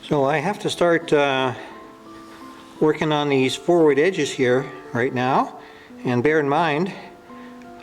So I have to start working on these forward edges here right now, and bear in mind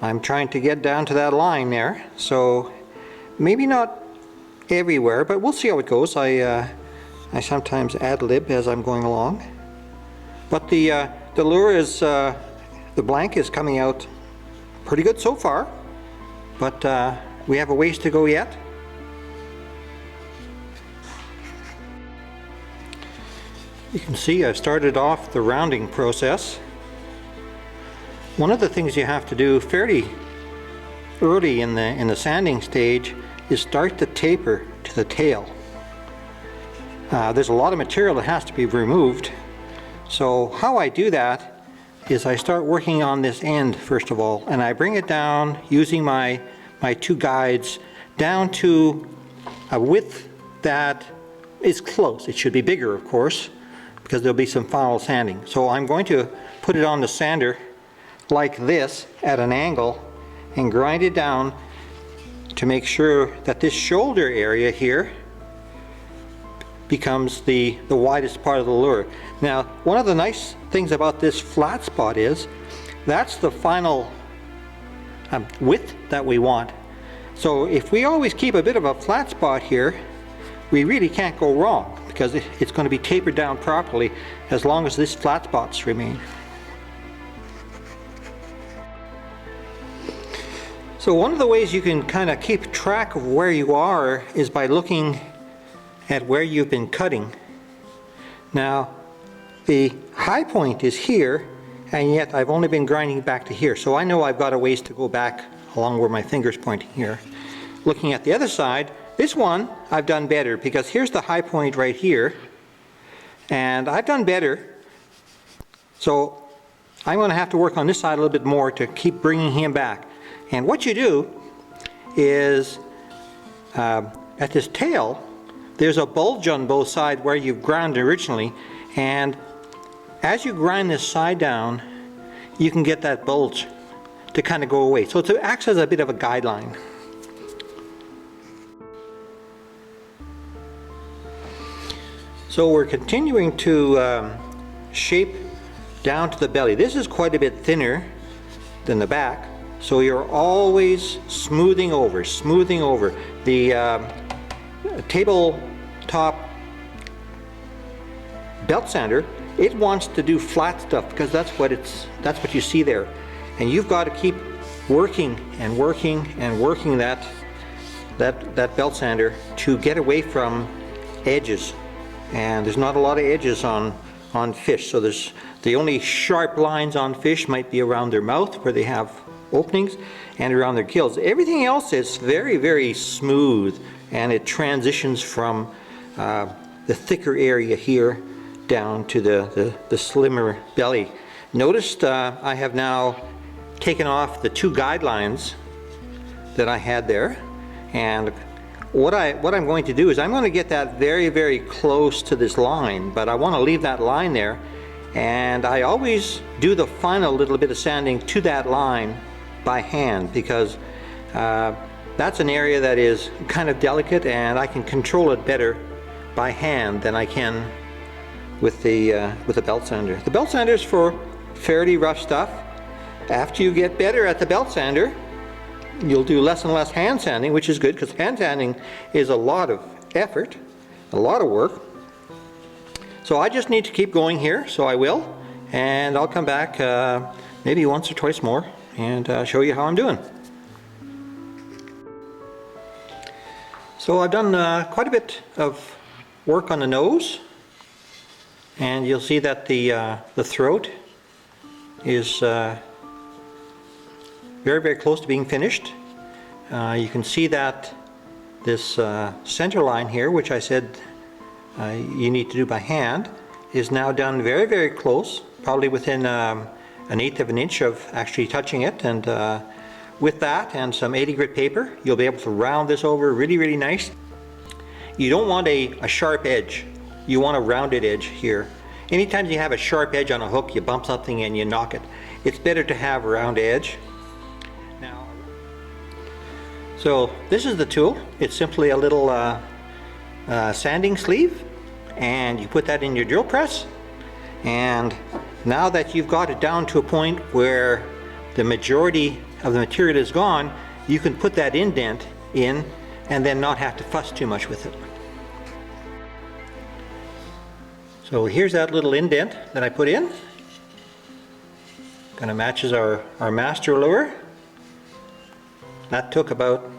I'm trying to get down to that line there, so maybe not everywhere, but we'll see how it goes. I sometimes ad-lib as I'm going along, but the lure is the blank is coming out pretty good so far, but we have a ways to go yet. You can see I started off the rounding process. One of the things you have to do fairly early in the sanding stage is start to taper to the tail. There's a lot of material that has to be removed. So how I do that is I start working on this end first of all, and I bring it down using my two guides down to a width that is close. It should be bigger, of course, because there'll be some final sanding. So I'm going to put it on the sander like this at an angle and grind it down to make sure that this shoulder area here becomes the widest part of the lure. Now, one of the nice things about this flat spot is that's the final width that we want. So if we always keep a bit of a flat spot here, we really can't go wrong, because it's going to be tapered down properly as long as this flat spots remain. So one of the ways you can kind of keep track of where you are is by looking at where you've been cutting. Now the high point is here, and yet I've only been grinding back to here, so I know I've got a ways to go back along where my finger's pointing here. Looking at the other side, this one I've done better, because here's the high point right here, and I've done better. So I'm going to have to work on this side a little bit more to keep bringing him back. And what you do is at this tail there's a bulge on both sides where you've ground originally, and as you grind this side down you can get that bulge to kind of go away. So it acts as a bit of a guideline. So we're continuing to shape down to the belly. This is quite a bit thinner than the back, so you're always smoothing over. The tabletop belt sander, it wants to do flat stuff because that's what you see there, and you've got to keep working and working and working that belt sander to get away from edges. And there's not a lot of edges on fish, so there's the only sharp lines on fish might be around their mouth where they have openings and around their gills. Everything else is very, very smooth, and it transitions from the thicker area here down to the slimmer belly. Notice I have now taken off the two guidelines that I had there, and what I'm going to do is I'm going to get that very, very close to this line, but I want to leave that line there, and I always do the final little bit of sanding to that line by hand, because that's an area that is kind of delicate and I can control it better by hand than I can with the belt sander. The belt sander is for fairly rough stuff. After you get better at the belt sander, you'll do less and less hand sanding, which is good, because hand sanding is a lot of effort, a lot of work. So I just need to keep going here, so I will, and I'll come back maybe once or twice more and show you how I'm doing. So I've done quite a bit of work on the nose, and you'll see that the throat is very, very close to being finished. You can see that this center line here, which I said you need to do by hand, is now done very, very close, probably within 1/8 of an inch of actually touching it. And with that and some 80 grit paper, you'll be able to round this over really, really nice. You don't want a sharp edge. You want a rounded edge here. Anytime you have a sharp edge on a hook, you bump something and you knock it. It's better to have a round edge. Now, so this is the tool. It's simply a little sanding sleeve, and you put that in your drill press. And now that you've got it down to a point where the majority of the material is gone, you can put that indent in and then not have to fuss too much with it. So here's that little indent that I put in. Kind of matches our master lure. That took about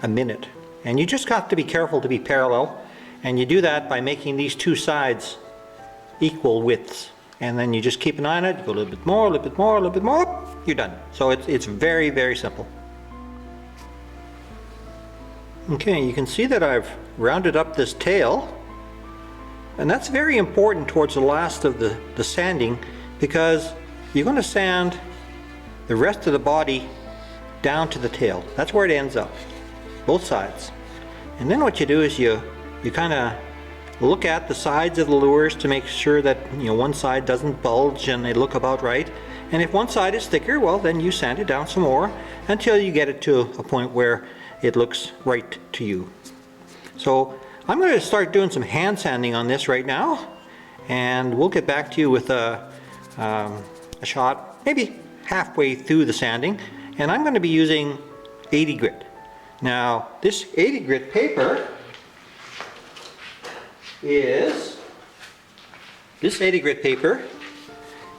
a minute. And you just got to be careful to be parallel. And you do that by making these two sides equal widths. And then you just keep an eye on it, go a little bit more, a little bit more, a little bit more, you're done. So it's very, very simple. Okay, you can see that I've rounded up this tail. And that's very important towards the last of the sanding, because you're going to sand the rest of the body down to the tail. That's where it ends up, both sides. And then what you do is you kind of look at the sides of the lures to make sure that, you know, one side doesn't bulge and they look about right. And if one side is thicker, well, then you sand it down some more until you get it to a point where it looks right to you. So I'm going to start doing some hand sanding on this right now, and we'll get back to you with a shot maybe halfway through the sanding. And I'm going to be using 80 grit. Now this 80 grit paper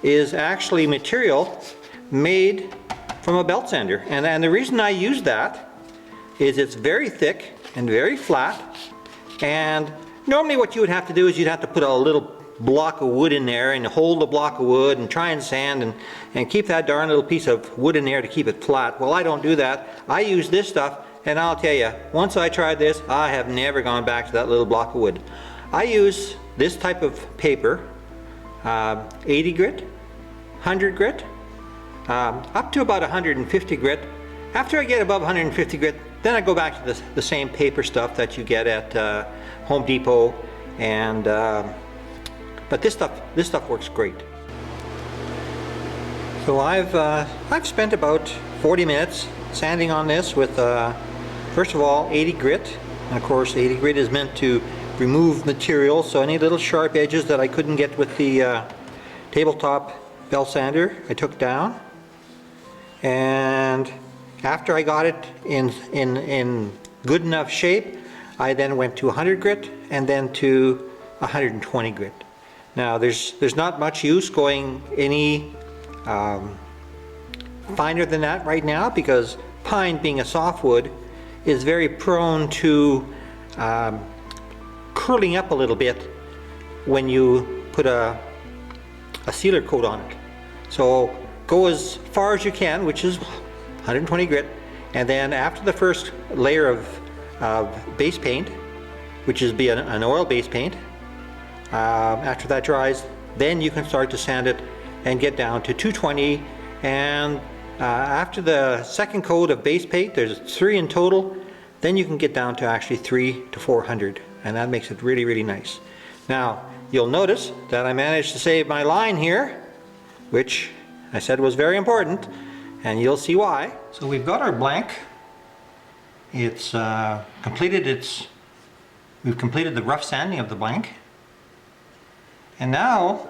is actually material made from a belt sander, and the reason I use that is it's very thick and very flat. And normally what you would have to do is you'd have to put a little block of wood in there and hold the block of wood and try and sand and keep that darn little piece of wood in there to keep it flat. Well, I don't do that. I use this stuff, and I'll tell you, once I tried this, I have never gone back to that little block of wood. I use this type of paper, 80 grit, 100 grit, up to about 150 grit. After I get above 150 grit, then I go back to the same paper stuff that you get at Home Depot, and but this stuff works great. So I've spent about 40 minutes sanding on this with first of all 80 grit, and of course 80 grit is meant to remove material, so any little sharp edges that I couldn't get with the tabletop belt sander I took down. And after I got it in good enough shape, I then went to 100 grit and then to 120 grit. Now there's not much use going any finer than that right now, because pine, being a softwood, is very prone to curling up a little bit when you put a sealer coat on it. So go as far as you can, which is 120 grit, and then after the first layer of base paint, which is an oil base paint, after that dries, then you can start to sand it and get down to 220. And after the second coat of base paint, there's 3 in total, then you can get down to actually 300 to 400, and that makes it really, really nice. Now you'll notice that I managed to save my line here, which I said was very important, and you'll see why. So we've got our blank. It's we've completed the rough sanding of the blank. And now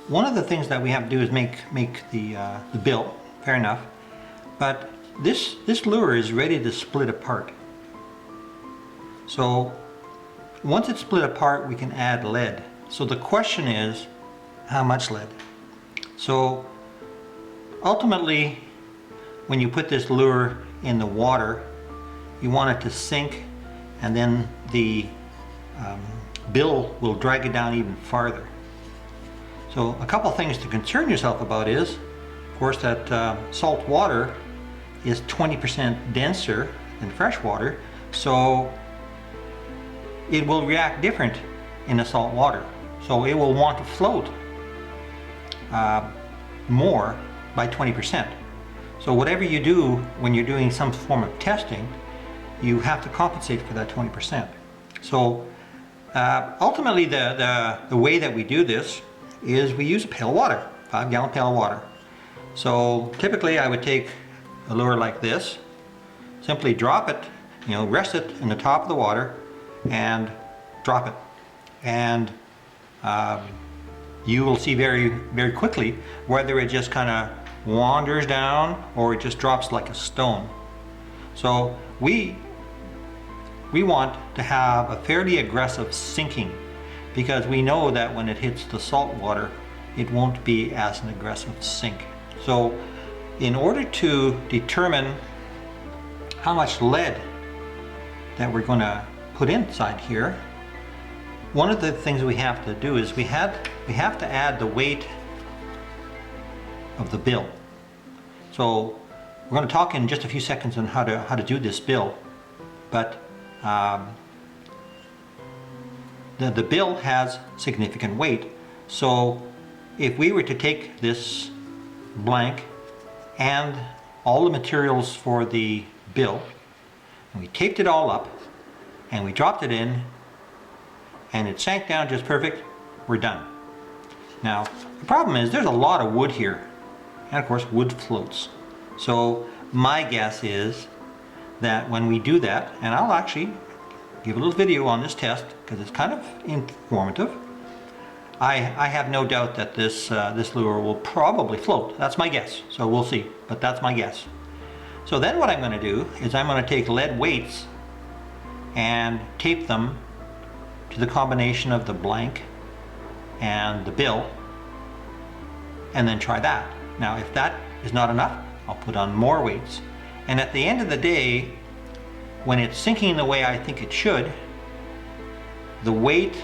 one of the things that we have to do is make the bill, fair enough, but this lure is ready to split apart. So once it's split apart, we can add lead. So the question is, how much lead? So ultimately, when you put this lure in the water, you want it to sink, and then the bill will drag it down even farther. So a couple things to concern yourself about is, of course, that salt water is 20% denser than fresh water, so it will react different in the salt water. So it will want to float more by 20%. So whatever you do when you're doing some form of testing, you have to compensate for that 20%. So ultimately the way that we do this is we use a pail of water, 5-gallon pail of water. So typically I would take a lure like this, simply drop it, rest it in the top of the water, and drop it. And you will see very, very quickly whether it just kind of wanders down or it just drops like a stone. So we want to have a fairly aggressive sinking, because we know that when it hits the salt water, it won't be as an aggressive sink. So in order to determine how much lead that we're going to put inside here, one of the things we have to do is we have to add the weight of the bill. So we're going to talk in just a few seconds on how to do this bill, but the bill has significant weight. So if we were to take this blank and all the materials for the bill, and we taped it all up and we dropped it in and it sank down just perfect, we're done. Now the problem is there's a lot of wood here, and of course wood floats. So my guess is that when we do that, and I'll actually give a little video on this test because it's kind of informative, I have no doubt that this lure will probably float. That's my guess, so we'll see, but that's my guess. So then what I'm going to do is I'm going to take lead weights and tape them to the combination of the blank and the bill, and then try that. Now if that is not enough, I'll put on more weights, and at the end of the day, when it's sinking the way I think it should, the weight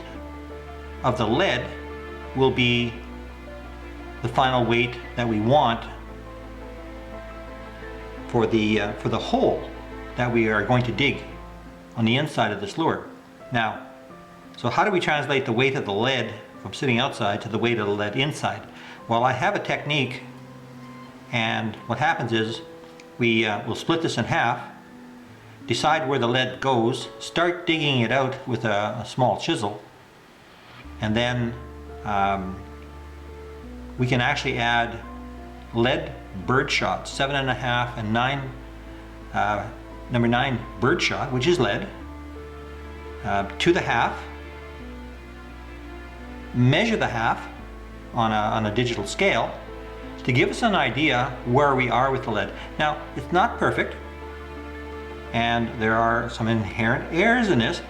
of the lead will be the final weight that we want for the hole that we are going to dig on the inside of this lure. Now, so how do we translate the weight of the lead from sitting outside to the weight of the lead inside? Well, I have a technique, and what happens is we'll split this in half, decide where the lead goes, start digging it out with a small chisel, and then we can actually add lead birdshot, 7.5 and 9, number 9 birdshot, which is lead, to the half, measure the half on a digital scale to give us an idea where we are with the lead. Now, it's not perfect, and there are some inherent errors in this,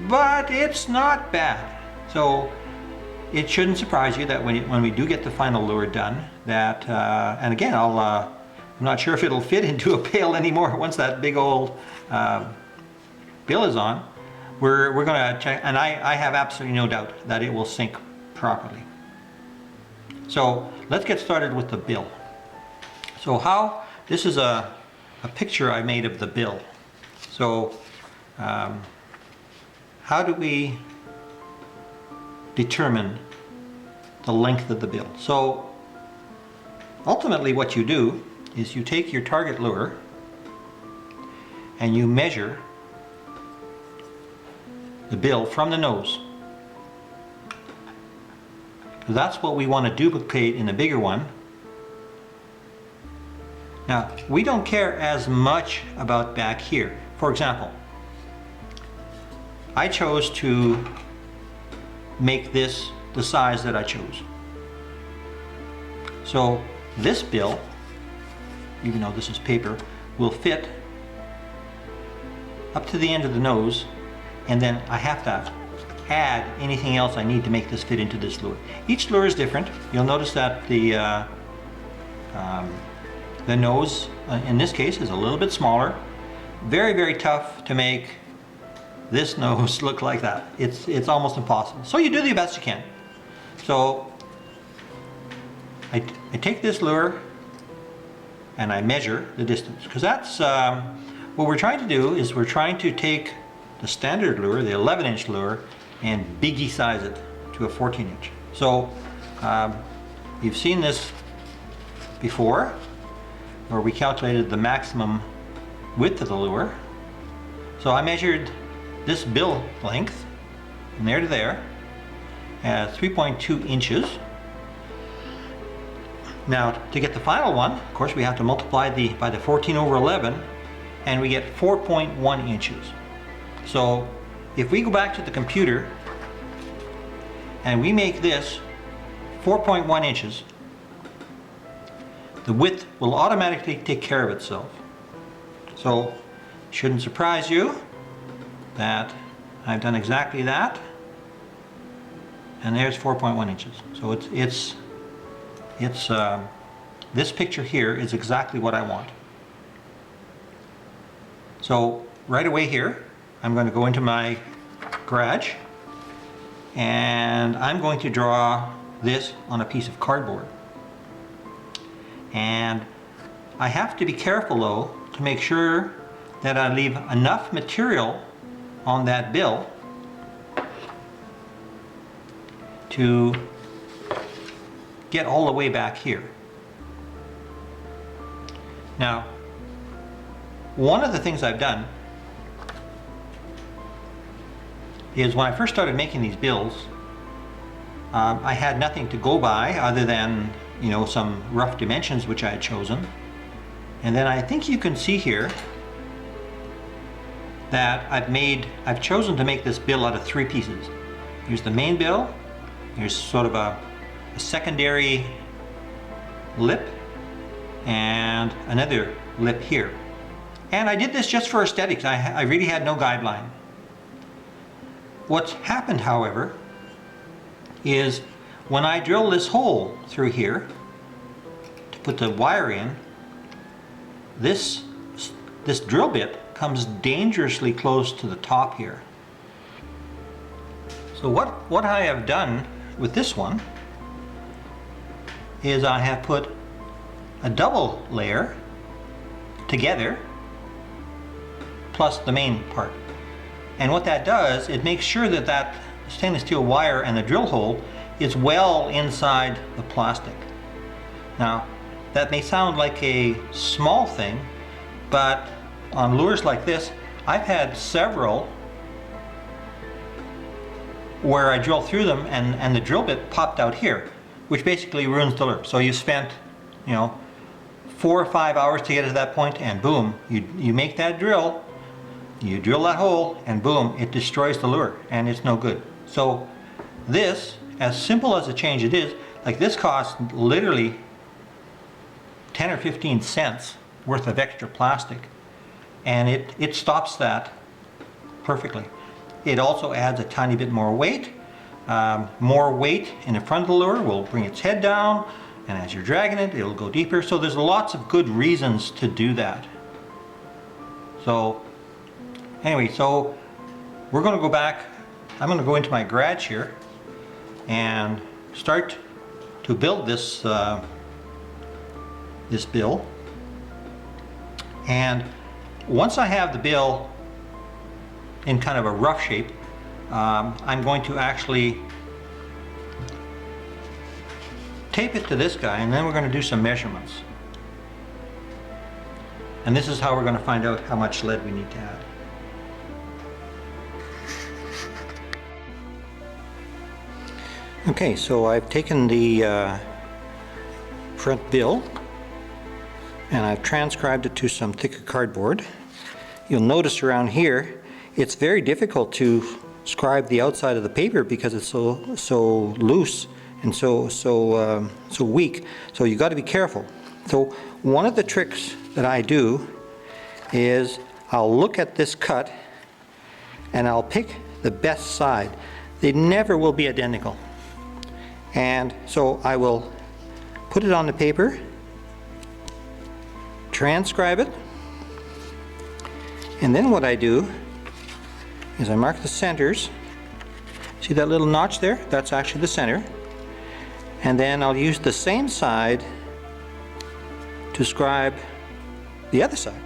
but it's not bad. So it shouldn't surprise you that when we do get the final lure done, that and again, I'm not sure if it'll fit into a pail anymore once that big old bill is on. We're going to check, and I have absolutely no doubt that it will sink properly. So let's get started with the bill. So this is a picture I made of the bill. So how do we determine the length of the bill? So ultimately what you do is you take your target lure and you measure the bill from the nose. So that's what we want to duplicate in the bigger one. Now, we don't care as much about back here. For example, I chose to make this the size that I chose. So this bill, even though this is paper, will fit up to the end of the nose, and then I have to add anything else I need to make this fit into this lure. Each lure is different. You'll notice that the nose, in this case, is a little bit smaller. Very, very tough to make this nose look like that. It's almost impossible. So you do the best you can. So I take this lure and I measure the distance, because that's what we're trying to do. Is we're trying to take the standard lure, the 11-inch lure, and biggie size it to a 14-inch. So you've seen this before, where we calculated the maximum width of the lure. So I measured this bill length from there to there at 3.2 inches. Now, to get the final one, of course, we have to multiply by the 14 over 11, and we get 4.1 inches. So if we go back to the computer and we make this 4.1 inches, the width will automatically take care of itself. So it shouldn't surprise you that I've done exactly that, and there's 4.1 inches. So this picture here is exactly what I want. So right away here, I'm going to go into my garage and I'm going to draw this on a piece of cardboard. And I have to be careful though to make sure that I leave enough material on that bill to get all the way back here. Now, one of the things I've done is when I first started making these bills, I had nothing to go by other than, you know, some rough dimensions which I had chosen. And then I think you can see here that I've chosen to make this bill out of 3 pieces. Here's the main bill, here's sort of a secondary lip, and another lip here. And I did this just for aesthetics. I really had no guideline. What's happened, however, is when I drill this hole through here to put the wire in, this drill bit comes dangerously close to the top here. So what I have done with this one is I have put a double layer together plus the main part. And what that does, it makes sure that that stainless steel wire and the drill hole is well inside the plastic. Now, that may sound like a small thing, but on lures like this, I've had several where I drill through them and the drill bit popped out here, which basically ruins the lure. So you spent, you know, 4 or 5 hours to get to that point, and boom, you make that drill, you drill that hole, and boom, it destroys the lure, and it's no good. So this, as simple as a change it is, like this costs literally 10 or 15 cents worth of extra plastic, and it stops that perfectly. It also adds a tiny bit more weight. More weight in the front of the lure will bring its head down, and as you're dragging it, it'll go deeper. So there's lots of good reasons to do that. So anyway, so we're going to go back. I'm going to go into my garage here and start to build this this bill. And once I have the bill in kind of a rough shape, I'm going to actually tape it to this guy, and then we're going to do some measurements. And this is how we're going to find out how much lead we need to add. Okay, so I've taken the front bill and I've transcribed it to some thicker cardboard. You'll notice around here it's very difficult to scribe the outside of the paper because it's so loose and so weak. So you got to be careful. So one of the tricks that I do is I'll look at this cut and I'll pick the best side. They never will be identical. And so I will put it on the paper, transcribe it, and then what I do is I mark the centers. See that little notch there? That's actually the center. And then I'll use the same side to scribe the other side.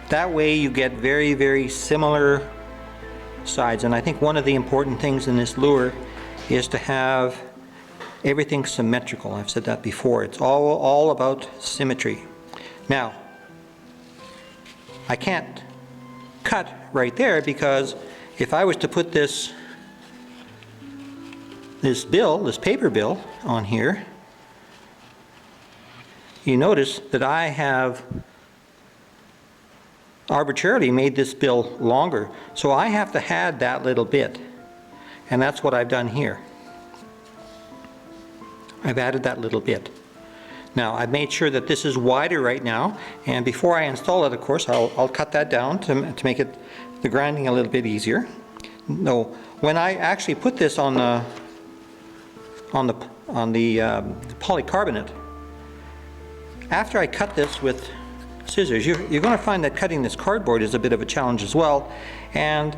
That way you get very, very similar sides. And I think one of the important things in this lure is to have everything symmetrical. I've said that before. It's all about symmetry. Now, I can't cut right there because if I was to put this paper bill on here, you notice that I have arbitrarily made this bill longer. So I have to add that little bit. And that's what I've done here. I've added that little bit. Now I've made sure that this is wider right now, and before I install it, of course, I'll cut that down to make it the grinding a little bit easier. No, when I actually put this on the polycarbonate, after I cut this with scissors, you're going to find that cutting this cardboard is a bit of a challenge as well, and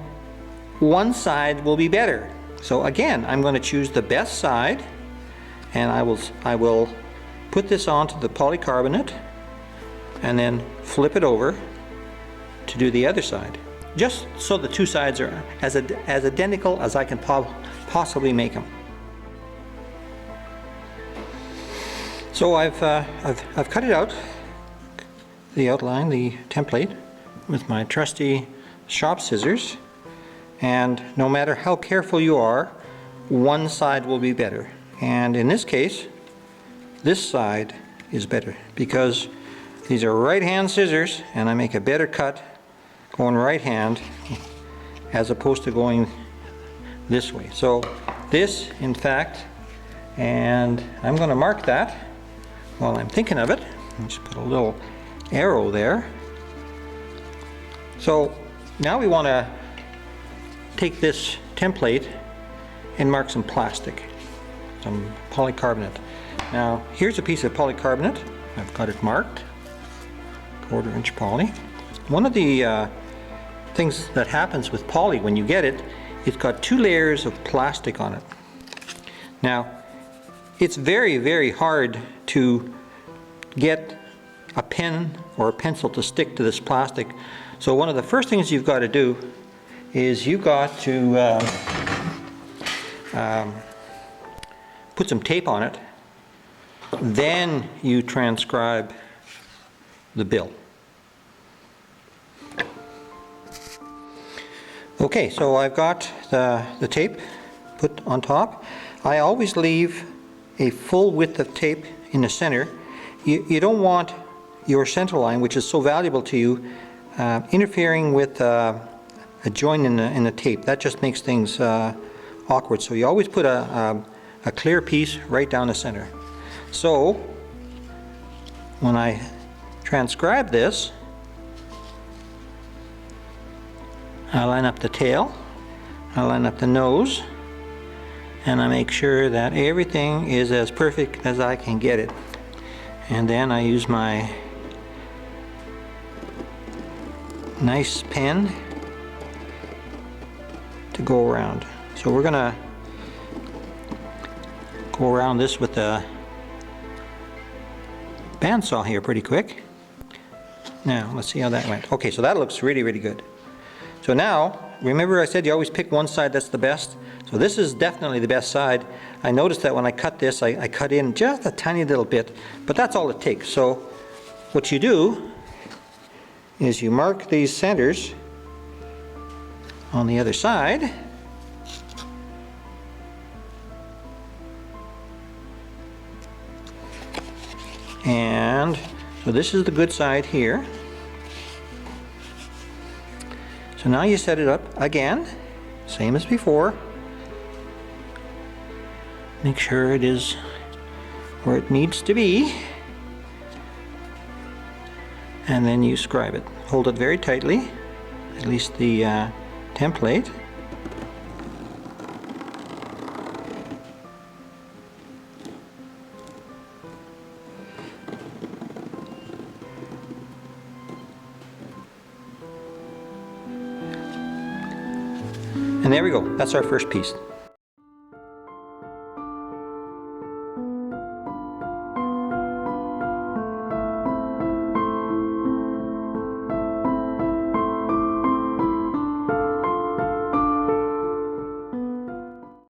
one side will be better. So again, I'm going to choose the best side, and I will put this onto the polycarbonate and then flip it over to do the other side, just so the two sides are as identical as I can possibly make them. So I've cut it out, the outline, the template, with my trusty shop scissors, and no matter how careful you are, one side will be better. And in this case, this side is better because these are right-hand scissors, and I make a better cut going right-hand as opposed to going this way. So this, in fact, and I'm going to mark that while I'm thinking of it. I'll just put a little arrow there. So now we want to take this template and mark some plastic, some polycarbonate. Now here's a piece of polycarbonate. I've got it marked, 1/4 inch poly. One of the things that happens with poly when you get it, it's got 2 layers of plastic on it. Now it's very, very hard to get a pen or a pencil to stick to this plastic. So one of the first things you've got to do is you've got to put some tape on it. Then you transcribe the bill. Okay, so I've got the tape put on top. I always leave a full width of tape in the center. You don't want your center line, which is so valuable to you, interfering with a joint in the tape. That just makes things awkward. So you always put a clear piece right down the center. So when I transcribe this, I line up the tail, I line up the nose, and I make sure that everything is as perfect as I can get it. And then I use my nice pen to go around. So we're gonna go around this with a bandsaw here pretty quick. Now let's see how that went. Okay, so that looks really, really good. So now, remember I said you always pick one side that's the best? So this is definitely the best side. I noticed that when I cut this, I cut in just a tiny little bit, but that's all it takes. So what you do is you mark these centers on the other side. And so this is the good side here. So now you set it up again, same as before. Make sure it is where it needs to be. And then you scribe it. Hold it very tightly, at least the template. And there we go, that's our first piece.